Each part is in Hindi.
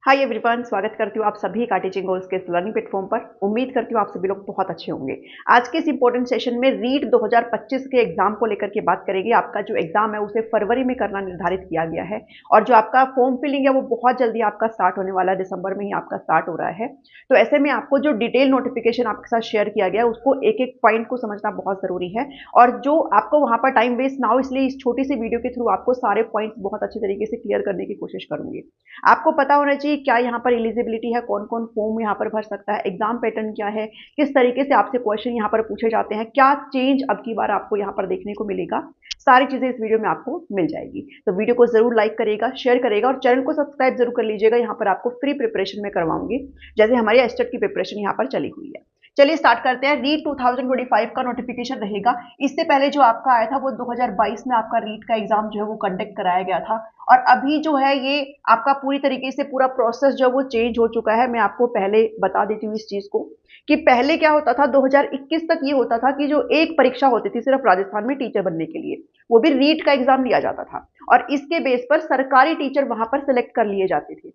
हाय एवरीवन, स्वागत करती हूँ आप सभी का टीचिंग गोल्स के लर्निंग प्लेटफॉर्म पर। उम्मीद करती हूँ आप सभी लोग बहुत अच्छे होंगे। आज के इस इंपॉर्टेंट सेशन में रीट 2025 के एग्जाम को लेकर के बात करेंगे। आपका जो एग्जाम है उसे फरवरी में करना निर्धारित किया गया है और जो आपका फॉर्म फिलिंग है वो बहुत जल्दी आपका स्टार्ट होने वाला है। दिसंबर में ही आपका स्टार्ट हो रहा है। तो ऐसे में आपको जो डिटेल नोटिफिकेशन आपके साथ शेयर किया गया है उसको एक एक पॉइंट को समझना बहुत जरूरी है और जो आपको वहां पर टाइम वेस्ट ना हो, इसलिए इस छोटी सी वीडियो के थ्रू आपको सारे पॉइंट्स बहुत अच्छे तरीके से क्लियर करने की कोशिश करूंगी। आपको पता होना चाहिए क्या यहाँ पर एलिजिबिलिटी है, कौन कौन फॉर्म यहाँ पर भर सकता है, एग्जाम पैटर्न क्या है, किस तरीके से आपसे क्वेश्चन यहाँ पर पूछे जाते हैं, क्या चेंज अब की बार आपको यहाँ पर देखने को मिलेगा। सारी चीजें इस वीडियो में आपको मिल जाएगी। तो वीडियो को जरूर लाइक करेगा, शेयर करेगा और चैनल को सब्सक्राइब जरूर कर लीजिएगा। यहाँ पर आपको फ्री प्रिपरेशन में करवाऊंगी, जैसे हमारी एस्टेट की प्रिपरेशन यहाँ पर चली हुई है। चलिए स्टार्ट करते हैं। रीट 2025 का नोटिफिकेशन रहेगा। इससे पहले जो आपका आया था वो 2022 में आपका रीट का एग्जाम जो है वो कंडक्ट कराया गया था और अभी जो है ये आपका पूरी तरीके से पूरा प्रोसेस जो है वो चेंज हो चुका है। मैं आपको पहले बता देती हूँ इस चीज को कि पहले क्या होता था। 2021 तक ये होता था कि जो एक परीक्षा होती थी सिर्फ राजस्थान में टीचर बनने के लिए, वो भी रीट का एग्जाम लिया जाता था और इसके बेस पर सरकारी टीचर वहां पर सिलेक्ट कर लिए जाते थे।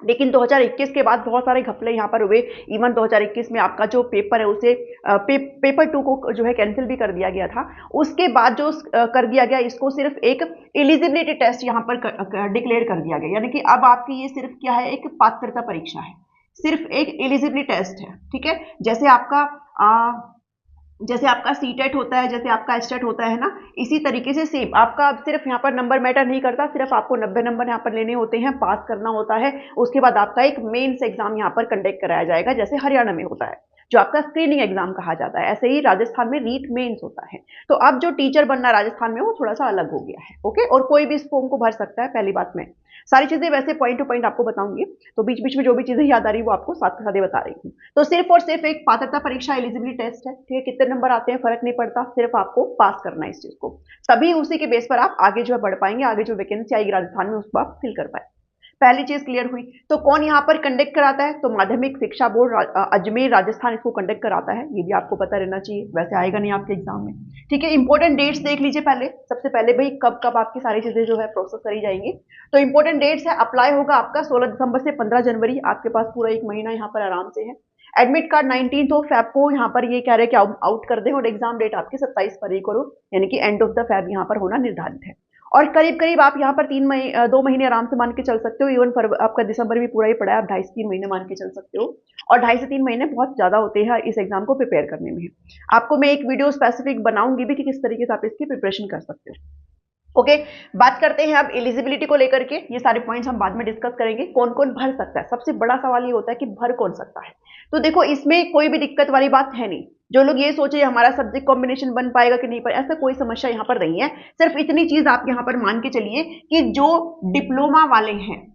लेकिन 2021 के बाद बहुत सारे घपले यहाँ पर हुए। इवन 2021 में आपका जो पेपर है उसे पेपर 2 को जो है कैंसिल भी कर दिया गया था। उसके बाद जो कर दिया गया, इसको सिर्फ एक एलिजिबिलिटी टेस्ट यहाँ पर डिक्लेयर कर दिया गया, यानी कि अब आपकी ये सिर्फ क्या है, एक पात्रता परीक्षा है, सिर्फ एक एलिजिबिलिटी टेस्ट है। ठीक है, जैसे आपका सीटेट होता है, जैसे आपका एस्टेट होता है ना, इसी तरीके से सेम आपका अब सिर्फ यहाँ पर नंबर मैटर नहीं करता, सिर्फ आपको 90 नंबर यहाँ पर लेने होते हैं, पास करना होता है। उसके बाद आपका एक मेंस एग्जाम यहाँ पर कंडक्ट कराया जाएगा, जैसे हरियाणा में होता है जो आपका स्क्रीनिंग एग्जाम कहा जाता है, ऐसे ही राजस्थान में रीट मेंस होता है। तो अब जो टीचर बनना राजस्थान में वो थोड़ा सा अलग हो गया है। ओके, और कोई भी इस फॉर्म को भर सकता है। पहली बात, मैं सारी चीजें वैसे पॉइंट टू पॉइंट आपको बताऊंगी, तो बीच बीच में जो भी चीजें याद आ रही है वो आपको साथ के साथ ही बता रही हूँ। तो सिर्फ और सिर्फ एक पात्रता परीक्षा एलिजिबिलिटी टेस्ट है। ठीक है, कितने नंबर आते हैं फर्क नहीं पड़ता, सिर्फ आपको पास करना है इस चीज को, तभी उसी के बेस पर आप आगे जो है बढ़ पाएंगे, आगे जो वैकेंसी आएगी राजस्थान में उसको आप फिल कर पाए। पहली चीज क्लियर हुई। तो कौन यहाँ पर कंडक्ट कराता है, तो माध्यमिक शिक्षा बोर्ड अजमेर राजस्थान इसको कंडक्ट कराता है। ये भी आपको पता रहना चाहिए, वैसे आएगा नहीं आपके एग्जाम में। ठीक है, इंपॉर्टेंट डेट्स देख लीजिए पहले। सबसे पहले भाई कब कब आपकी सारी चीजें जो है प्रोसेस करी जाएंगी। तो इंपॉर्टेंट डेट्स है, अप्लाई होगा आपका 16 दिसंबर से 15 जनवरी। आपके पास पूरा एक महीना यहाँ पर आराम से है। एडमिट कार्ड 19 फेब को यहाँ पर ये कह रहे हैं कि आउट कर दें और एग्जाम डेट आपकी 27 फरवरी को, यानी कि एंड ऑफ द फेब यहाँ पर होना निर्धारित है। और करीब करीब आप यहाँ पर 2 महीने आराम से मान के चल सकते हो। इवन आपका दिसंबर भी पूरा ही पड़ा है, आप 2.5 से 3 महीने मान के चल सकते हो। और 2.5 से 3 महीने बहुत ज्यादा होते हैं इस एग्जाम को प्रिपेयर करने में। आपको मैं एक वीडियो स्पेसिफिक बनाऊंगी भी कि किस तरीके से आप इसकी प्रिपरेशन कर सकते हो। ओके, बात करते हैं अब एलिजिबिलिटी को लेकर के। ये सारे पॉइंट्स हम बाद में डिस्कस करेंगे। कौन कौन भर सकता है, सबसे बड़ा सवाल ये होता है कि भर कौन सकता है। तो देखो, इसमें कोई भी दिक्कत वाली बात है नहीं। जो लोग ये सोचे हमारा सब्जेक्ट कॉम्बिनेशन बन पाएगा कि नहीं पाएगा, ऐसा कोई समस्या यहाँ पर नहीं है। सिर्फ इतनी चीज आप यहाँ पर मान के चलिए कि जो डिप्लोमा वाले हैं,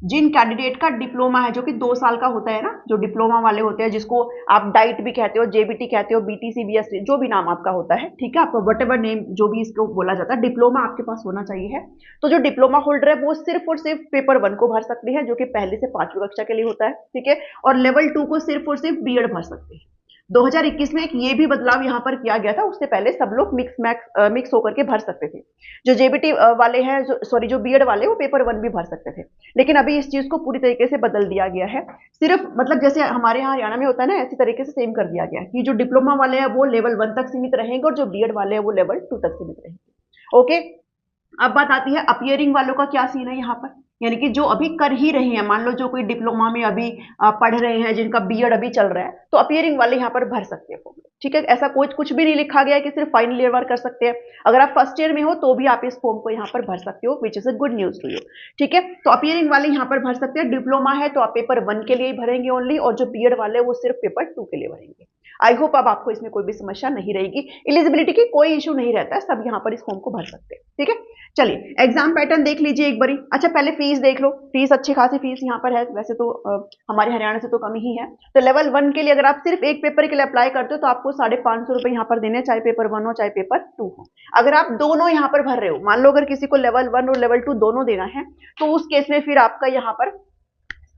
जिन कैंडिडेट का डिप्लोमा है जो कि 2 साल का होता है ना, जो डिप्लोमा वाले होते हैं, जिसको आप डाइट भी कहते हो, जेबीटी कहते हो, बीटीसी, बीएससी, जो भी नाम आपका होता है, ठीक है, आपका वट एवर नेम जो भी इसको बोला जाता है, डिप्लोमा आपके पास होना चाहिए है। तो जो डिप्लोमा होल्डर है वो सिर्फ और सिर्फ पेपर 1 को भर सकते हैं, जो कि पहले से 5वीं कक्षा के लिए होता है। ठीक है, और लेवल 2 को सिर्फ और सिर्फ बीएड भर सकते हैं। 2021 में एक ये भी बदलाव यहाँ पर किया गया था, उससे पहले सब लोग मिक्स होकर के भर सकते थे। जो जेबीटी वाले हैं, जो बीएड वाले, वो पेपर 1 भी भर सकते थे। लेकिन अभी इस चीज को पूरी तरीके से बदल दिया गया है। सिर्फ मतलब जैसे हमारे यहाँ हरियाणा में होता है ना, ऐसी तरीके से सेम कर दिया गया है कि जो डिप्लोमा वाले हैं वो लेवल 1 तक सीमित रहेंगे और जो बीएड वाले हैं वो लेवल 2 तक सीमित रहेंगे। ओके, अब बात आती है अपियरिंग वालों का क्या सीन है यहाँ पर, यानी कि जो अभी कर ही रहे हैं। मान लो जो कोई डिप्लोमा में अभी पढ़ रहे हैं, जिनका बीएड अभी चल रहा है, तो अपियरिंग वाले यहाँ पर भर सकते हैं फॉर्म। ठीक है, ऐसा कुछ भी नहीं लिखा गया है कि सिर्फ फाइनल ईयर कर सकते हैं। अगर आप फर्स्ट ईयर में हो तो भी आप इस फॉर्म को यहाँ पर भर सकते हो, which is a good news to you. ठीक है, तो अपियरिंग वाले यहाँ पर भर सकते हैं। डिप्लोमा है तो आप पेपर 1 के लिए ही भरेंगे ओनली, और जो बीएड वाले वो सिर्फ पेपर 2 के लिए भरेंगे। आई होप अब आपको इसमें कोई भी समस्या नहीं रहेगी। एलिजिबिलिटी की कोई इशू नहीं रहता है, सब यहाँ पर इस फॉर्म को भर सकते हैं। ठीक है, चलिए एग्जाम पैटर्न देख लीजिए एक बारी। अच्छा, पहले फीस देख लो। फीस अच्छी खासी फीस यहाँ पर है, वैसे तो हमारे हरियाणा से तो कम ही है। तो लेवल 1 के लिए अगर आप सिर्फ एक पेपर के लिए अप्लाई करते हो तो आपको 550 रुपए यहाँ पर देने, चाहे पेपर 1 हो चाहे पेपर 2 हो। अगर आप दोनों यहाँ पर भर रहे हो, मान लो अगर किसी को लेवल 1 और लेवल 2 दोनों देना है, तो उस केस में फिर आपका यहाँ पर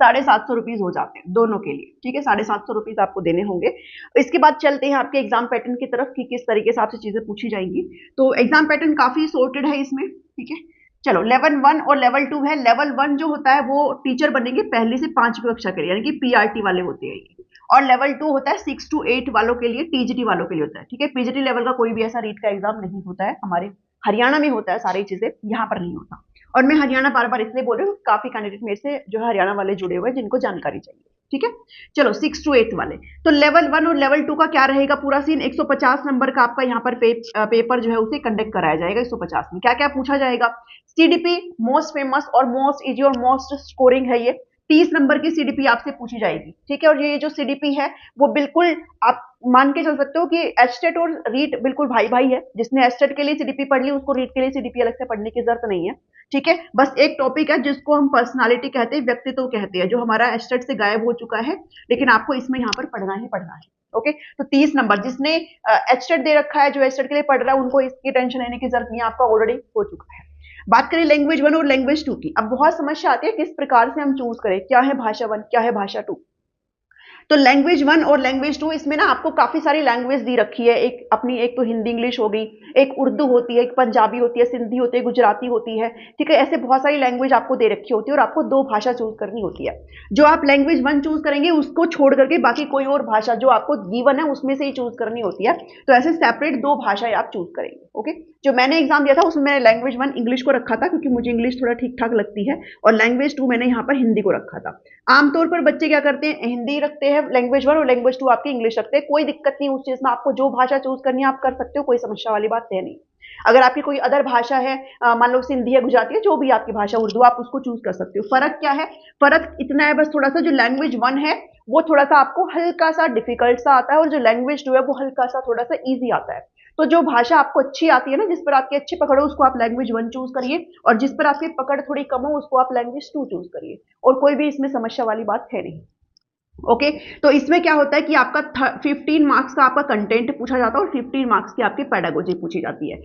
750 रुपीज हो जाते हैं दोनों के लिए। ठीक है, 750 रुपीज आपको देने होंगे। इसके बाद चलते हैं आपके एग्जाम पैटर्न की तरफ कि किस तरीके से आपसे चीजें पूछी जाएंगी। तो एग्जाम पैटर्न काफी सॉर्टेड है इसमें। ठीक है, चलो लेवल 1 और लेवल 2 है। लेवल 1 जो होता है वो टीचर बनेंगे पहली से 5वीं कक्षा के लिए, यानी कि पीआरटी वाले होते हैं ये। और लेवल 2 होता है 6 to 8 वालों के लिए, टीजीटी वालों के लिए होता है। ठीक है, पीजीटी लेवल का कोई भी ऐसा रीट का एग्जाम नहीं होता है, हमारे हरियाणा में होता है सारी चीजें, यहाँ पर नहीं होता। और मैं हरियाणा बार बार इसलिए बोल रही हूँ, काफी कैंडिडेट मेरे से जो है हरियाणा वाले जुड़े हुए हैं जिनको जानकारी चाहिए। ठीक है, चलो 6 to 8 वाले। तो लेवल 1 और लेवल 2 का क्या रहेगा पूरा सीन, 150 नंबर का आपका यहाँ पर पेपर जो है उसे कंडक्ट कराया जाएगा। 150 में क्या क्या पूछा जाएगा, सीडीपी मोस्ट फेमस और मोस्ट इजी और मोस्ट स्कोरिंग है ये, 30 नंबर की सीडीपी आपसे पूछी जाएगी। ठीक है, और ये जो सीडीपी है वो बिल्कुल आप मान के चल सकते हो कि एचटेट और रीट बिल्कुल भाई भाई है। जिसने एचटेट के लिए सीडीपी पढ़ ली उसको रीट के लिए सीडीपी अलग से पढ़ने की जरूरत नहीं है। ठीक है, बस एक टॉपिक है जिसको हम पर्सनालिटी कहते हैं, व्यक्तित्व कहते हैं, जो हमारा एचटेट से गायब हो चुका है, लेकिन आपको इसमें यहाँ पर पढ़ना ही पढ़ना है। ओके, तो 30 नंबर जिसने एचटेट दे रखा है, जो एचटेट के लिए पढ़ रहा है, उनको इसकी टेंशन लेने की जरूरत नहीं है, आपका ऑलरेडी हो चुका है। बात करें लैंग्वेज 1 और लैंग्वेज 2 की। अब बहुत समस्या आती है किस प्रकार से हम चूज करें, क्या है भाषा 1, क्या है भाषा 2। तो लैंग्वेज 1 और लैंग्वेज 2 इसमें ना आपको काफी सारी लैंग्वेज दी रखी है। एक अपनी, एक तो हिंदी इंग्लिश हो गई, एक उर्दू होती है, एक पंजाबी होती है, सिंधी होती है, गुजराती होती है। ठीक है, ऐसे बहुत सारी लैंग्वेज आपको दे रखी होती है और आपको 2 भाषा चूज करनी होती है। जो आप लैंग्वेज 1 चूज करेंगे उसको छोड़ करके बाकी कोई और भाषा जो आपको गिवन है उसमें से ही चूज करनी होती है। तो ऐसे सेपरेट 2 भाषाएं आप चूज करेंगे। ओके, जो मैंने एग्जाम दिया था उसमें मैंने लैंग्वेज 1 इंग्लिश को रखा था क्योंकि मुझे इंग्लिश थोड़ा ठीक ठाक लगती है, और लैंग्वेज 2 मैंने यहाँ पर हिंदी को रखा था। आमतौर पर बच्चे क्या करते हैं, हिंदी रखते हैं लैंग्वेज 1 और लैंग्वेज 2 आपकी इंग्लिश रखते हैं। कोई दिक्कत नहीं उस चीज में, आपको जो भाषा चूज करनी है आप कर सकते हो, कोई समस्या वाली बात है नहीं। अगर आपकी कोई अदर भाषा है, मान लो सिंधी है, गुजराती है, जो भी आपकी भाषा, उर्दू, आप उसको चूज कर सकते हो। फर्क क्या है, फर्क इतना है बस थोड़ा सा, जो लैंग्वेज 1 है वो थोड़ा सा आपको हल्का सा डिफिकल्ट सा आता है, और जो लैंग्वेज 2 है वो हल्का सा थोड़ा सा ईजी आता है। तो जो भाषा आपको अच्छी आती है ना, जिस पर आपकी अच्छी पकड़ हो, उसको आप लैंग्वेज 1 चूज करिए, और जिस पर आपकी पकड़ थोड़ी कम हो उसको आप लैंग्वेज 2 चूज करिए, और कोई भी इसमें समस्या वाली बात है नहीं। ओके, तो इसमें क्या होता है कि आपका 15 मार्क्स का आपका कंटेंट पूछा जाता है और 15 मार्क्स की आपकी पेडागोजी पूछी जाती है।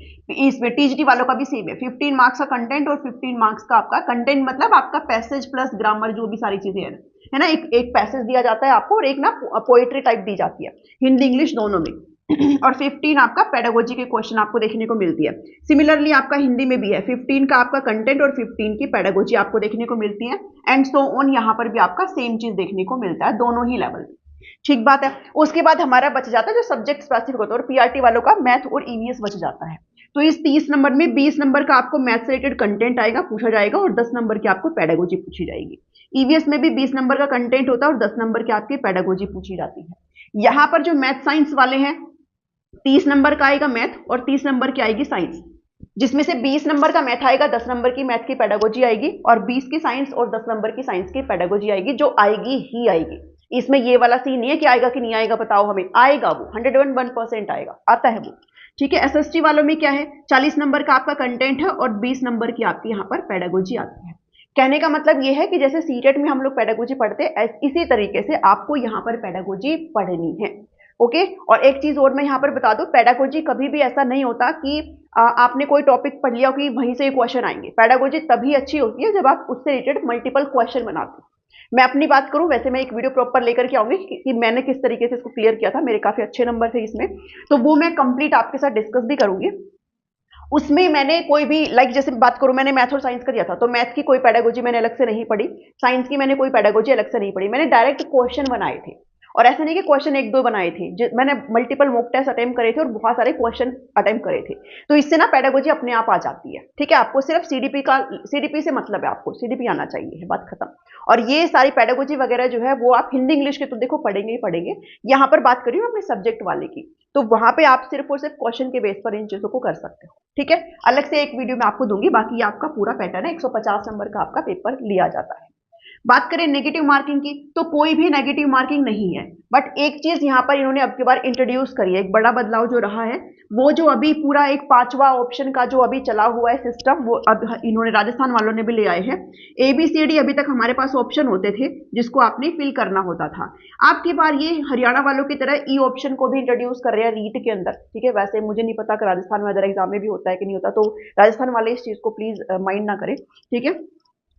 इसमें टीजीटी वालों का भी सेम है, 15 मार्क्स का कंटेंट और 15 मार्क्स का आपका कंटेंट, मतलब आपका पैसेज प्लस ग्रामर जो भी सारी चीजें है ना, एक पैसेज दिया जाता है आपको और एक ना पोएट्री टाइप दी जाती है, हिंदी इंग्लिश दोनों में। और 15 आपका पेडागोजी के क्वेश्चन आपको देखने को मिलती है। सिमिलरली आपका हिंदी में भी है, 15 का आपका कंटेंट और 15 की पेडागोजी आपको देखने को मिलती है, एंड सो ऑन। यहाँ पर भी आपका सेम चीज देखने को मिलता है दोनों ही लेवल में। ठीक बात है। उसके बाद हमारा बच जाता है जो सब्जेक्ट स्पेसिफिक होता है, और पीआरटी वालों का मैथ और ईवीएस बच जाता है। तो इस 30 नंबर में 20 नंबर का आपको मैथ से रिलेटेड कंटेंट आएगा, पूछा जाएगा, और 10 नंबर की आपको पेडागोजी पूछी जाएगी। ईवीएस में भी 20 नंबर का कंटेंट होता है और 10 नंबर की आपकी पेडागोजी पूछी जाती है। यहाँ पर जो मैथ साइंस वाले हैं, 30 नंबर का आएगा मैथ और 30 नंबर की आएगी साइंस, जिसमें से 20 नंबर का मैथ आएगा, 10 नंबर की मैथ की पेडागोजी आएगी, और 20 की साइंस और 10 नंबर की साइंस की पेडागोजी आएगी, जो आएगी ही आएगी। इसमें ये वाला सीन नहीं है कि आएगा कि नहीं आएगा, बताओ हमें, आएगा वो 101% आएगा, आता है वो। ठीक है, एसएसटी वालों में क्या है, 40 नंबर का आपका कंटेंट है और 20 नंबर की आपकी यहाँ पर पेडागोजी आती है। कहने का मतलब ये है कि जैसे सीटेट में हम लोग पेडागोजी पढ़ते हैं, इसी तरीके से आपको यहाँ पर पेडागोजी पढ़नी है। ओके, और एक चीज और मैं यहाँ पर बता दूं, पेडागोजी कभी भी ऐसा नहीं होता कि आपने कोई टॉपिक पढ़ लिया कि वहीं से क्वेश्चन आएंगे। पेडागोजी तभी अच्छी होती है जब आप उससे रिलेटेड मल्टीपल क्वेश्चन बनाते हो। मैं अपनी बात करूं, वैसे मैं एक वीडियो प्रॉपर लेकर के आऊंगी कि मैंने किस तरीके से इसको क्लियर किया था, मेरे काफी अच्छे नंबर थे इसमें, तो वो मैं कंप्लीट आपके साथ डिस्कस भी करूंगी। उसमें मैंने कोई भी जैसे बात करूं, मैंने मैथ और साइंस का दिया था, तो मैथ की कोई पेडागोजी मैंने अलग से नहीं पढ़ी, साइंस की मैंने कोई पेडागोजी अलग से नहीं पढ़ी, मैंने डायरेक्ट क्वेश्चन बनाए थे। और ऐसा नहीं कि क्वेश्चन 1-2 बनाए थे, मैंने मल्टीपल मॉक टेस्ट अटेम्प्ट करे थे और बहुत सारे क्वेश्चन अटेम्प्ट करे थे। तो इससे ना पेडागोजी अपने आप आ जाती है। ठीक है, आपको सिर्फ सीडीपी से मतलब है, आपको सीडीपी आना चाहिए, है बात खत्म। और ये सारी पेडागोजी वगैरह जो है वो आप हिंदी इंग्लिश के तो देखो पढ़ेंगे ही पढ़ेंगे। यहाँ पर बात करी हूँ अपने सब्जेक्ट वाले की, तो वहां पे आप सिर्फ और सिर्फ क्वेश्चन के बेस पर इन चीजों को कर सकते हो। ठीक है, अलग से एक वीडियो में आपको दूंगी, बाकी आपका पूरा पैटर्न है, 150 नंबर का आपका पेपर लिया जाता है। बात करें नेगेटिव मार्किंग की, तो कोई भी नेगेटिव मार्किंग नहीं है, बट एक चीज यहां पर इन्होंने अब की बार इंट्रोड्यूस करी है, एक बड़ा बदलाव जो रहा है, वो जो अभी पूरा एक 5वां ऑप्शन का जो अभी चला हुआ है सिस्टम, वो अब इन्होंने राजस्थान वालों ने भी ले आए हैं। ABCD अभी तक हमारे पास ऑप्शन होते थे जिसको आपने फिल करना होता था। अब की बार ये हरियाणा वालों की तरह ई ऑप्शन को भी इंट्रोड्यूस कर रहे हैं रीट के अंदर। ठीक है, वैसे मुझे नहीं पता कि राजस्थान में अदर एग्जाम में भी होता है कि नहीं होता, तो राजस्थान वाले इस चीज को प्लीज माइंड ना करें। ठीक है,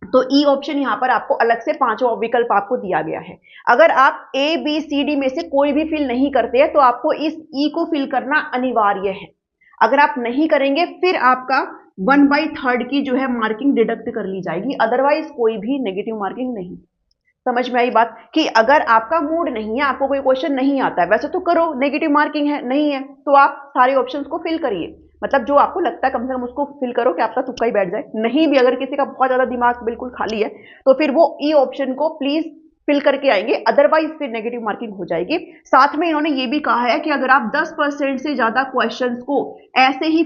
तो ई ऑप्शन यहां पर आपको अलग से 5वां विकल्प आपको दिया गया है। अगर आप ABCD में से कोई भी फिल नहीं करते हैं तो आपको इस ई को फिल करना अनिवार्य है। अगर आप नहीं करेंगे फिर आपका 1/3 की जो है मार्किंग डिडक्ट कर ली जाएगी, अदरवाइज कोई भी नेगेटिव मार्किंग नहीं। समझ में आई बात कि अगर आपका मूड नहीं है, आपको कोई क्वेश्चन नहीं आता है, वैसे तो करो, नेगेटिव मार्किंग है नहीं है तो आप सारे ऑप्शंस को फिल करिए, मतलब जो आपको लगता है कम से कम उसको फिल करो कि आपका तुक्का ही बैठ जाए। नहीं भी, अगर किसी का बहुत ज्यादा दिमाग बिल्कुल खाली है तो फिर वो ई ऑप्शन को प्लीज फिल करके आएंगे, अदरवाइज फिर नेगेटिव मार्किंग हो जाएगी। साथ में इन्होंने ये भी कहा है कि अगर आप 10% से ज्यादा क्वेश्चंस को ऐसे ही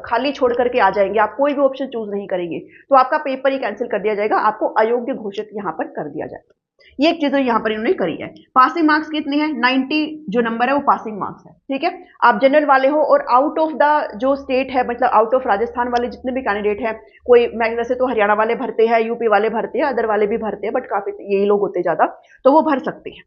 खाली छोड़ करके आ जाएंगे, आप कोई भी ऑप्शन चूज नहीं करेंगे, तो आपका पेपर ही कैंसिल कर दिया जाएगा, आपको अयोग्य घोषित यहाँ पर कर दिया जाएगा। ये एक चीज यहाँ पर इन्होंने करी है। पासिंग मार्क्स कितने हैं? 90 जो नंबर है वो पासिंग मार्क्स है, ठीक है। आप जनरल वाले हो और आउट ऑफ द जो स्टेट है, मतलब आउट ऑफ राजस्थान वाले जितने भी कैंडिडेट हैं, कोई मैं वैसे तो हरियाणा वाले भरते हैं, यूपी वाले भरते हैं, अदर वाले भी भरते हैं, बट काफी यही लोग होते ज्यादा, तो वो भर सकते हैं,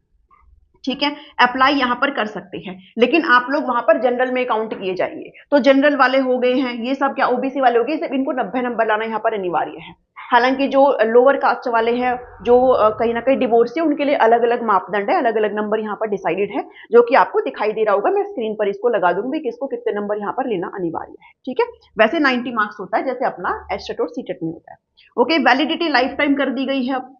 ठीक है, अप्लाई यहां पर कर सकते हैं। लेकिन आप लोग वहां पर जनरल में काउंट किए जाएंगे, तो जनरल वाले हो गए हैं, ये सब क्या ओबीसी वाले हो गए, सिर्फ इनको 90 नंबर लाना यहाँ पर अनिवार्य है। हालांकि जो लोअर कास्ट वाले हैं, जो कहीं ना कहीं डिवोर्सी है, उनके लिए अलग अलग मापदंड है, अलग अलग नंबर यहाँ पर डिसाइडेड है, जो कि आपको दिखाई दे रहा होगा, मैं स्क्रीन पर इसको लगा दूंगी कि इसको कितने नंबर यहाँ पर लेना अनिवार्य है, ठीक है। वैसे 90 मार्क्स होता है जैसे अपना एस्टेट और सीटेट में होता है। ओके, वैलिडिटी लाइफ टाइम कर दी गई है। अब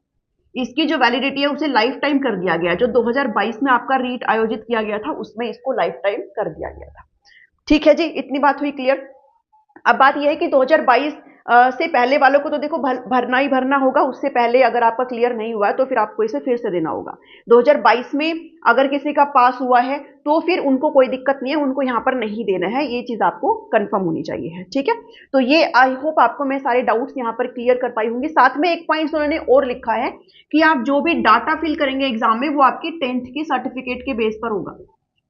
इसकी जो वैलिडिटी है उसे लाइफ टाइम कर दिया गया, जो 2022 में आपका रीट आयोजित किया गया था उसमें इसको लाइफ टाइम कर दिया गया था, ठीक है जी, इतनी बात हुई क्लियर। अब बात यह है कि 2022 से पहले वालों को तो देखो भरना ही भरना होगा, उससे पहले अगर आपका क्लियर नहीं हुआ है तो फिर आपको इसे फिर से देना होगा। 2022 में अगर किसी का पास हुआ है तो फिर उनको कोई दिक्कत नहीं है, उनको यहाँ पर नहीं देना है, ये चीज आपको कंफर्म होनी चाहिए है, ठीक है। तो ये आई होप आपको मैं सारे डाउट्स यहाँ पर क्लियर कर पाई होंगी। साथ में एक पॉइंट उन्होंने और लिखा है कि आप जो भी डाटा फिल करेंगे एग्जाम में वो आपकी 10th की सर्टिफिकेट के बेस पर होगा।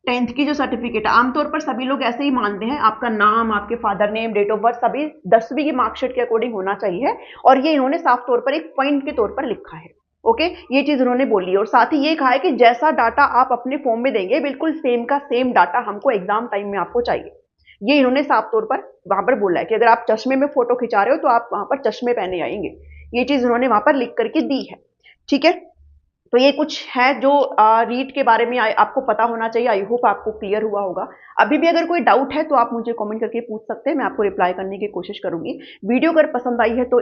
10th की जो सर्टिफिकेट है, आमतौर पर सभी लोग ऐसे ही मानते हैं, आपका नाम, आपके father name, date of birth सभी 10वीं की मार्कशीट के अकॉर्डिंग होना चाहिए, और ये इन्होंने साफ तौर पर एक पॉइंट के तौर पर लिखा है। ओके, ये चीज उन्होंने बोली है, और साथ ही ये कहा है कि जैसा डाटा आप अपने फॉर्म में देंगे बिल्कुल सेम का सेम डाटा हमको एग्जाम टाइम में आपको चाहिए। ये इन्होंने साफ तौर पर वहां पर बोला है कि अगर आप चश्मे में फोटो खिंचा रहे हो तो आप वहां पर चश्मे पहने आएंगे, ये चीज उन्होंने वहां पर लिख करके दी है, ठीक है। तो ये कुछ है जो रीट के बारे में आपको पता होना चाहिए। आई होप आपको क्लियर हुआ होगा। अभी भी अगर कोई डाउट है तो आप मुझे कमेंट करके पूछ सकते हैं, मैं आपको रिप्लाई करने की कोशिश करूंगी। वीडियो अगर पसंद आई है तो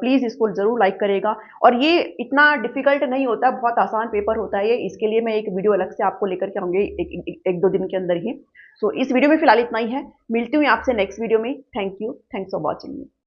प्लीज इसको जरूर लाइक करेगा, और ये इतना डिफिकल्ट नहीं होता, बहुत आसान पेपर होता है ये, इसके लिए मैं एक वीडियो अलग से आपको लेकर के आऊंगी एक दो दिन के अंदर ही। सो इस वीडियो में फिलहाल इतना ही है, मिलती हूँ आपसे नेक्स्ट वीडियो में। Thank you, thanks for watching.